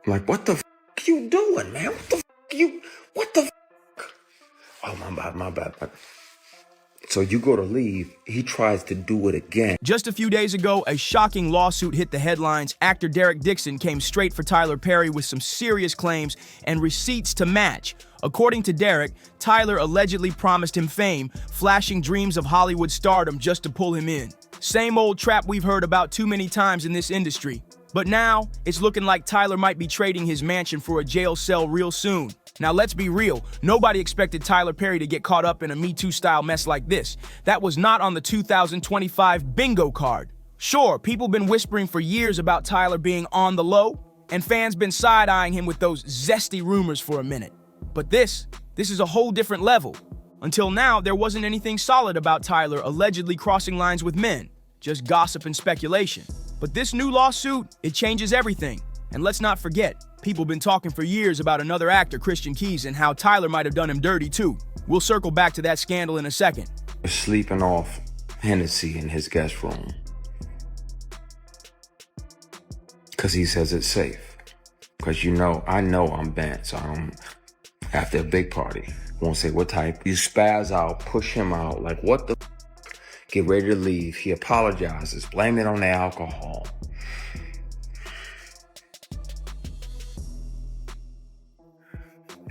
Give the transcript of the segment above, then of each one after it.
Like, what the you doing, man? What the Oh, my bad. So you go to leave, he tries to do it again. Just a few days ago, a shocking lawsuit hit the headlines. Actor Derek Dixon came straight for Tyler Perry with some serious claims and receipts to match. According to Derek, Tyler allegedly promised him fame, flashing dreams of Hollywood stardom just to pull him in. Same old trap we've heard about too many times in this industry. But now, it's looking like Tyler might be trading his mansion for a jail cell real soon. Now let's be real, nobody expected Tyler Perry to get caught up in a Me Too style mess like this. That was not on the 2025 bingo card. Sure, people been whispering for years about Tyler being on the low, and fans been side-eyeing him with those zesty rumors for a minute. But this is a whole different level. Until now, there wasn't anything solid about Tyler allegedly crossing lines with men, just gossip and speculation. But this new lawsuit, it changes everything. And let's not forget, people been talking for years about another actor, Christian Keys, and how Tyler might have done him dirty too. We'll circle back to that scandal in a second. Sleeping off Hennessy in his guest room. Because he says it's safe. Because I know I'm bent, so I'm after a big party. Won't say what type. You spaz out, push him out, like what the get ready to leave. He apologizes, blame it on the alcohol.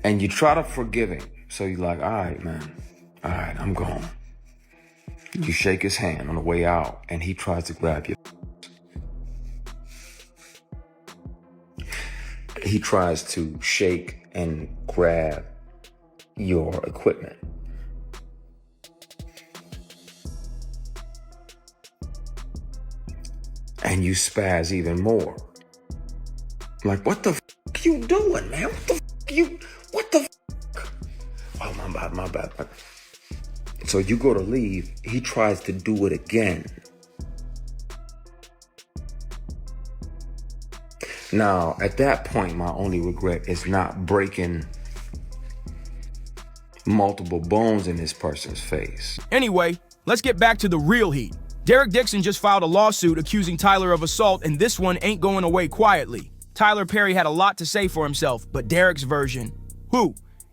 And you try to forgive him. So you're like, all right, man. All right, I'm gone. You shake his hand on the way out, and he tries to grab you. He tries to shake and grab your equipment. And you spaz even more. Like, what the you doing, man? What the Oh, my bad. So you go to leave, he tries to do it again. Now, at that point, my only regret is not breaking multiple bones in this person's face. Anyway, let's get back to the real heat. Derek Dixon just filed a lawsuit accusing Tyler of assault, and this one ain't going away quietly. Tyler Perry had a lot to say for himself, but Derek's version,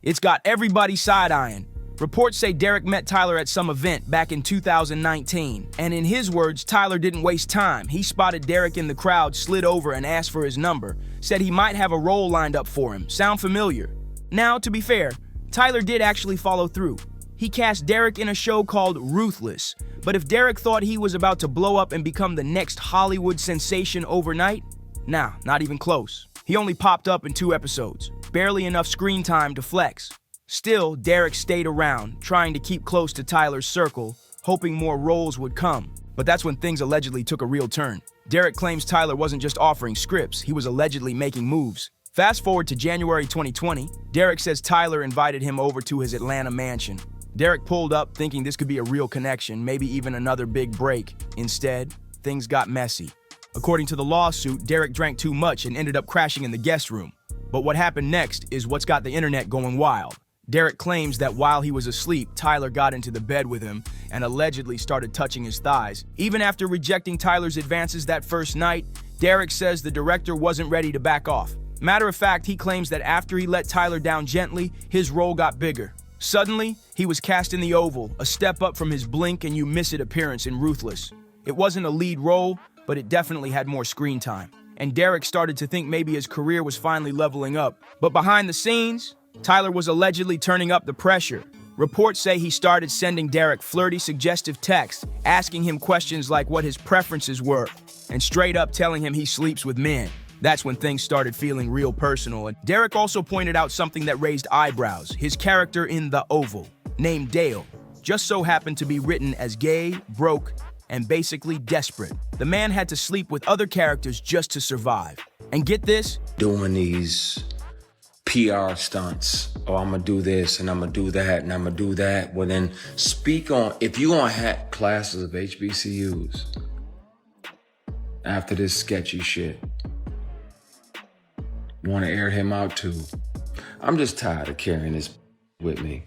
it's got everybody side-eyeing. Reports say Derek met Tyler at some event back in 2019, and in his words, Tyler didn't waste time. He spotted Derek in the crowd, slid over and asked for his number, said he might have a role lined up for him. Sound familiar? Now, to be fair, Tyler did actually follow through. He cast Derek in a show called Ruthless, but if Derek thought he was about to blow up and become the next Hollywood sensation overnight, nah, not even close. He only popped up in 2 episodes, barely enough screen time to flex. Still, Derek stayed around, trying to keep close to Tyler's circle, hoping more roles would come. But that's when things allegedly took a real turn. Derek claims Tyler wasn't just offering scripts, he was allegedly making moves. Fast forward to January 2020, Derek says Tyler invited him over to his Atlanta mansion. Derek pulled up thinking this could be a real connection, maybe even another big break. Instead, things got messy. According to the lawsuit, Derek drank too much and ended up crashing in the guest room. But what happened next is what's got the internet going wild. Derek claims that while he was asleep, Tyler got into the bed with him and allegedly started touching his thighs. Even after rejecting Tyler's advances that first night, Derek says the director wasn't ready to back off. Matter of fact, he claims that after he let Tyler down gently, his role got bigger. Suddenly, he was cast in The Oval, a step up from his blink and you miss it appearance in Ruthless. It wasn't a lead role, but it definitely had more screen time. And Derek started to think maybe his career was finally leveling up. But behind the scenes, Tyler was allegedly turning up the pressure. Reports say he started sending Derek flirty, suggestive texts, asking him questions like what his preferences were, and straight up telling him he sleeps with men. That's when things started feeling real personal. And Derek also pointed out something that raised eyebrows. His character in The Oval, named Dale, just so happened to be written as gay, broke, and basically desperate. The man had to sleep with other characters just to survive. And get this? Doing these PR stunts. Oh, I'm gonna do this and I'm gonna do that and I'm gonna do that. Well, then speak on, if you're gonna have classes of HBCUs after this sketchy shit, you wanna air him out too. I'm just tired of carrying this with me.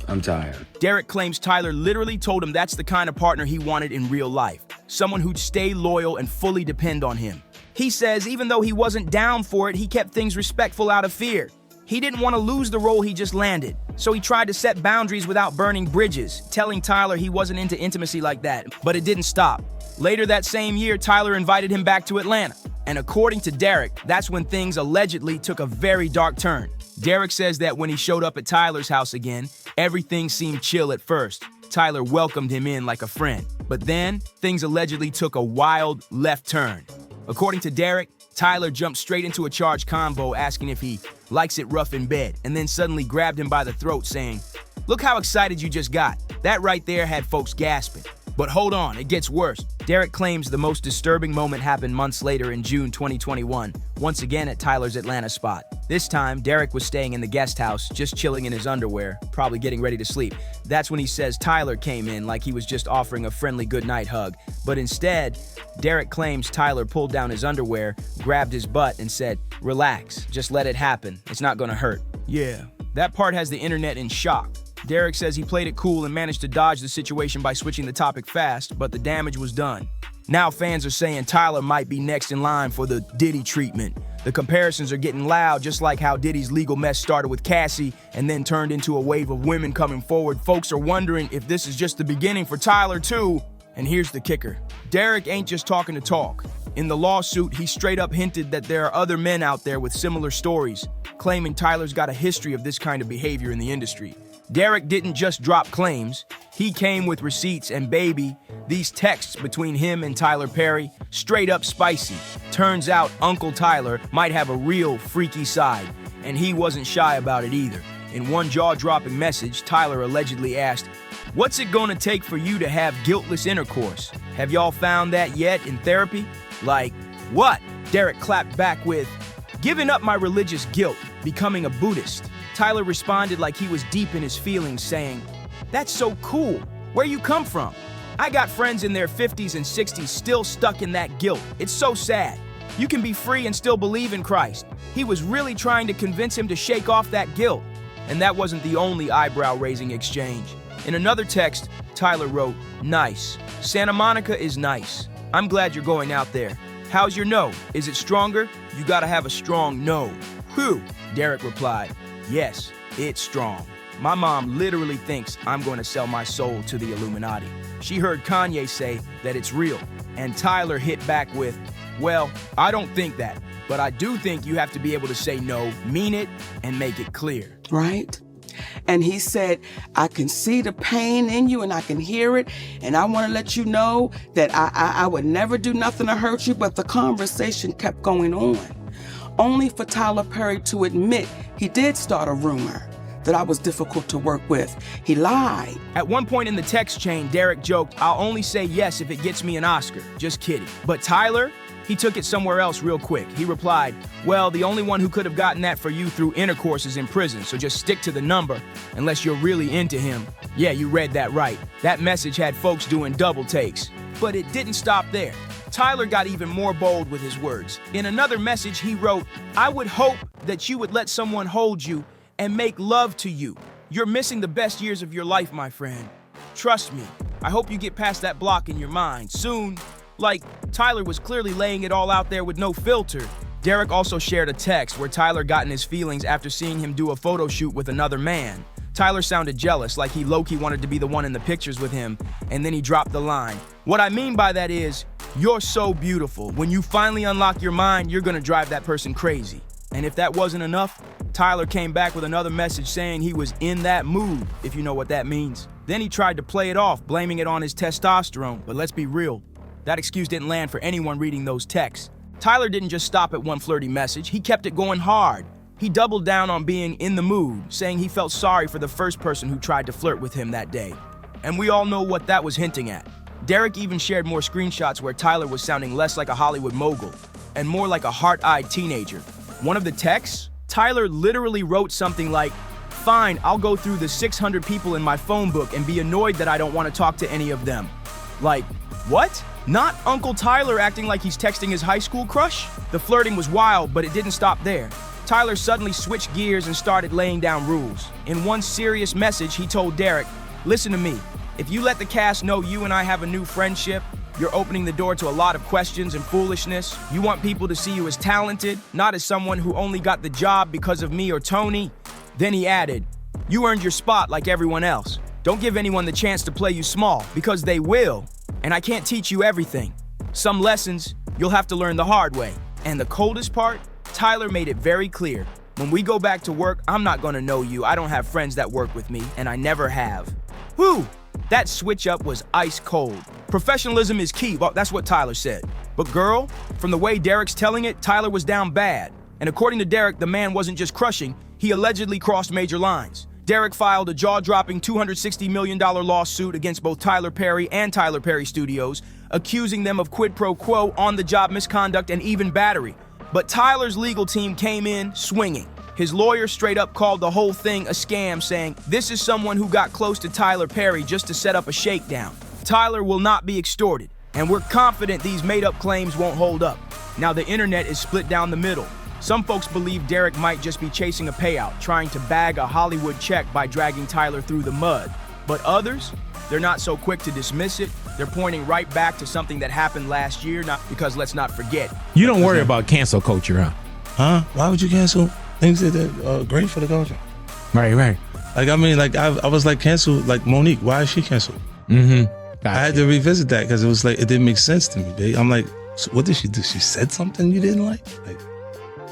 I'm tired. Derek claims Tyler literally told him that's the kind of partner he wanted in real life. Someone who'd stay loyal and fully depend on him. He says even though he wasn't down for it, he kept things respectful out of fear. He didn't want to lose the role he just landed, so he tried to set boundaries without burning bridges, telling Tyler he wasn't into intimacy like that, but it didn't stop. Later that same year, Tyler invited him back to Atlanta, and according to Derek, that's when things allegedly took a very dark turn. Derek says that when he showed up at Tyler's house again, everything seemed chill at first. Tyler welcomed him in like a friend, but then things allegedly took a wild left turn. According to Derek, Tyler jumped straight into a charged convo asking if he likes it rough in bed, and then suddenly grabbed him by the throat saying, "Look how excited you just got." That right there had folks gasping. But hold on, it gets worse. Derek claims the most disturbing moment happened months later in June 2021, once again at Tyler's Atlanta spot. This time, Derek was staying in the guest house, just chilling in his underwear, probably getting ready to sleep. That's when he says Tyler came in like he was just offering a friendly goodnight hug. But instead, Derek claims Tyler pulled down his underwear, grabbed his butt, and said, "Relax, just let it happen. It's not gonna hurt." Yeah, that part has the internet in shock. Derek says he played it cool and managed to dodge the situation by switching the topic fast, but the damage was done. Now fans are saying Tyler might be next in line for the Diddy treatment. The comparisons are getting loud, just like how Diddy's legal mess started with Cassie and then turned into a wave of women coming forward. Folks are wondering if this is just the beginning for Tyler too. And here's the kicker. Derek ain't just talking to talk. In the lawsuit, he straight up hinted that there are other men out there with similar stories, claiming Tyler's got a history of this kind of behavior in the industry. Derek didn't just drop claims, he came with receipts, and baby, these texts between him and Tyler Perry, straight up spicy. Turns out Uncle Tyler might have a real freaky side, and he wasn't shy about it either. In one jaw-dropping message, Tyler allegedly asked, "What's it gonna take for you to have guiltless intercourse? Have y'all found that yet in therapy?" Like, what? Derek clapped back with, "Giving up my religious guilt, becoming a Buddhist." Tyler responded like he was deep in his feelings, saying, "That's so cool. Where you come from? I got friends in their 50s and 60s still stuck in that guilt. It's so sad. You can be free and still believe in Christ." He was really trying to convince him to shake off that guilt. And that wasn't the only eyebrow-raising exchange. In another text, Tyler wrote, "Nice. Santa Monica is nice. I'm glad you're going out there. How's your no? Is it stronger? You gotta have a strong no." Whew, Derek replied, "Yes, it's strong. My mom literally thinks I'm going to sell my soul to the Illuminati. She heard Kanye say that it's real." And Tyler hit back with, "Well, I don't think that, but I do think you have to be able to say no, mean it, and make it clear." Right? And he said, "I can see the pain in you and I can hear it. And I want to let you know that I would never do nothing to hurt you." But the conversation kept going on, only for Tyler Perry to admit he did start a rumor that I was difficult to work with. He lied. At one point in the text chain, Derek joked, "I'll only say yes if it gets me an Oscar." Just kidding. But Tyler, he took it somewhere else real quick. He replied, "Well, the only one who could have gotten that for you through intercourse is in prison, so just stick to the number unless you're really into him." Yeah, you read that right. That message had folks doing double takes. But it didn't stop there. Tyler got even more bold with his words. In another message, he wrote, "I would hope that you would let someone hold you and make love to you. You're missing the best years of your life, my friend. Trust me, I hope you get past that block in your mind soon." Like, Tyler was clearly laying it all out there with no filter. Derek also shared a text where Tyler got in his feelings after seeing him do a photo shoot with another man. Tyler sounded jealous, like he low-key wanted to be the one in the pictures with him, and then he dropped the line, "What I mean by that is, you're so beautiful. When you finally unlock your mind, you're gonna drive that person crazy." And if that wasn't enough, Tyler came back with another message saying he was in that mood, if you know what that means. Then he tried to play it off, blaming it on his testosterone. But let's be real, that excuse didn't land for anyone reading those texts. Tyler didn't just stop at one flirty message, he kept it going hard. He doubled down on being in the mood, saying he felt sorry for the first person who tried to flirt with him that day. And we all know what that was hinting at. Derek even shared more screenshots where Tyler was sounding less like a Hollywood mogul and more like a heart-eyed teenager. One of the texts, Tyler literally wrote something like, "Fine, I'll go through the 600 people in my phone book and be annoyed that I don't want to talk to any of them." Like, what? Not Uncle Tyler acting like he's texting his high school crush? The flirting was wild, but it didn't stop there. Tyler suddenly switched gears and started laying down rules. In one serious message, he told Derek, "Listen to me. If you let the cast know you and I have a new friendship, You're opening the door to a lot of questions and foolishness. You want people to see you as talented, not as someone who only got the job because of me or Tony. Then he added, you earned your spot like everyone else. Don't give anyone the chance to play you small, because they will. And I can't teach you everything. Some lessons, you'll have to learn the hard way. And the coldest part, Tyler made it very clear. When we go back to work, I'm not gonna know you. I don't have friends that work with me, and I never have. Whew! That switch up was ice cold. Professionalism is key, well, that's what Tyler said. But girl, from the way Derek's telling it, Tyler was down bad. And according to Derek, the man wasn't just crushing, he allegedly crossed major lines. Derek filed a jaw-dropping $260 million lawsuit against both Tyler Perry and Tyler Perry Studios, accusing them of quid pro quo, on-the-job misconduct, and even battery. But Tyler's legal team came in swinging. His lawyer straight up called the whole thing a scam, saying, this is someone who got close to Tyler Perry just to set up a shakedown. Tyler will not be extorted, and we're confident these made-up claims won't hold up. Now the internet is split down the middle. Some folks believe Derek might just be chasing a payout, trying to bag a Hollywood check by dragging Tyler through the mud. But others, they're not so quick to dismiss it. They're pointing right back to something that happened last year, because let's not forget. You don't worry about cancel culture, huh? Huh? Why would you cancel things that are great for the culture? Right. Like, I mean, like, I was like, canceled, like Monique. Why is she canceled? Mm-hmm. I had to revisit that because it was like, it didn't make sense to me, babe. I'm like, so what did she do? She said something you didn't like?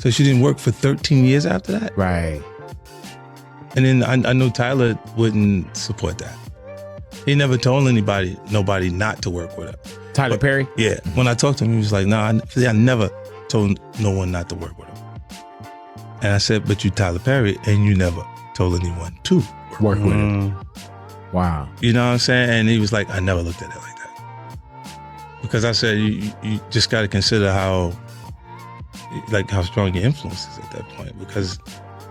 So she didn't work for 13 years after that? Right. And then I know Tyler wouldn't support that. He never told nobody not to work with her. Tyler Perry? Yeah. When I talked to him, he was like, no, I never told no one not to work with him. And I said, but you Tyler Perry, and you never told anyone to Work with him. Wow. You know what I'm saying? And he was like, I never looked at it like that. Because I said, you just got to consider how strong your influence is at that point, because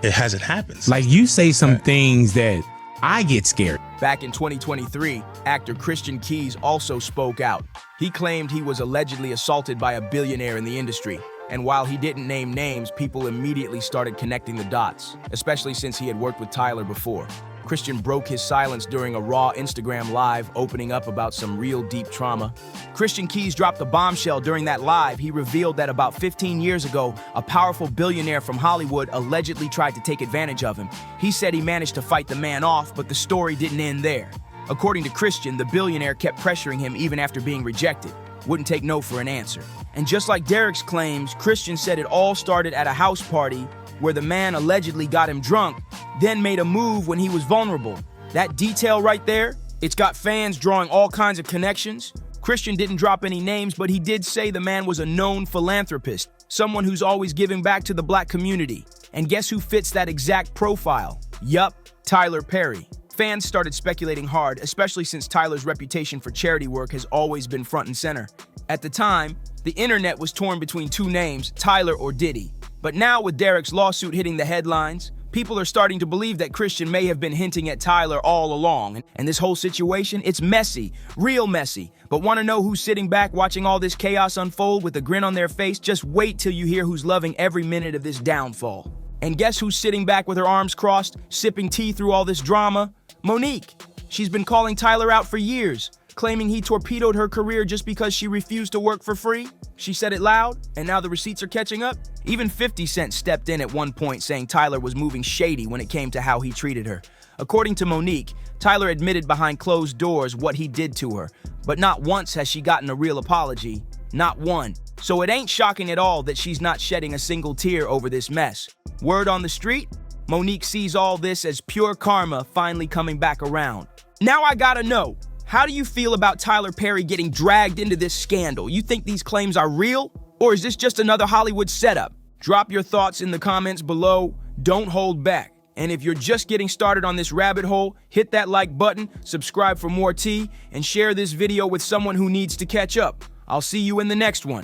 it hasn't happened. Like, you say some things that I get scared. Back in 2023, actor Christian Keys also spoke out. He claimed he was allegedly assaulted by a billionaire in the industry. And while he didn't name names, people immediately started connecting the dots, especially since he had worked with Tyler before. Christian broke his silence during a Raw Instagram Live, opening up about some real deep trauma. Christian Keys dropped a bombshell during that live. He revealed that about 15 years ago, a powerful billionaire from Hollywood allegedly tried to take advantage of him. He said he managed to fight the man off, but the story didn't end there. According to Christian, the billionaire kept pressuring him even after being rejected. Wouldn't take no for an answer. And just like Derek's claims, Christian said it all started at a house party where the man allegedly got him drunk, then made a move when he was vulnerable. That detail right there, it's got fans drawing all kinds of connections. Christian didn't drop any names, but he did say the man was a known philanthropist, someone who's always giving back to the black community. And guess who fits that exact profile? Yup, Tyler Perry. Fans started speculating hard, especially since Tyler's reputation for charity work has always been front and center. At the time, the internet was torn between two names, Tyler or Diddy. But now with Derek's lawsuit hitting the headlines, people are starting to believe that Christian may have been hinting at Tyler all along. And this whole situation, it's messy, real messy. But want to know who's sitting back watching all this chaos unfold with a grin on their face? Just wait till you hear who's loving every minute of this downfall. And guess who's sitting back with her arms crossed, sipping tea through all this drama? Monique. She's been calling Tyler out for years, claiming he torpedoed her career just because she refused to work for free. She said it loud, and now the receipts are catching up. Even 50 Cent stepped in at one point, saying Tyler was moving shady when it came to how he treated her. According to Monique, Tyler admitted behind closed doors what he did to her, but not once has she gotten a real apology. Not one. So it ain't shocking at all that she's not shedding a single tear over this mess. Word on the street? Monique sees all this as pure karma finally coming back around. Now I gotta know, how do you feel about Tyler Perry getting dragged into this scandal? You think these claims are real? Or is this just another Hollywood setup? Drop your thoughts in the comments below. Don't hold back. And if you're just getting started on this rabbit hole, hit that like button, subscribe for more tea, and share this video with someone who needs to catch up. I'll see you in the next one.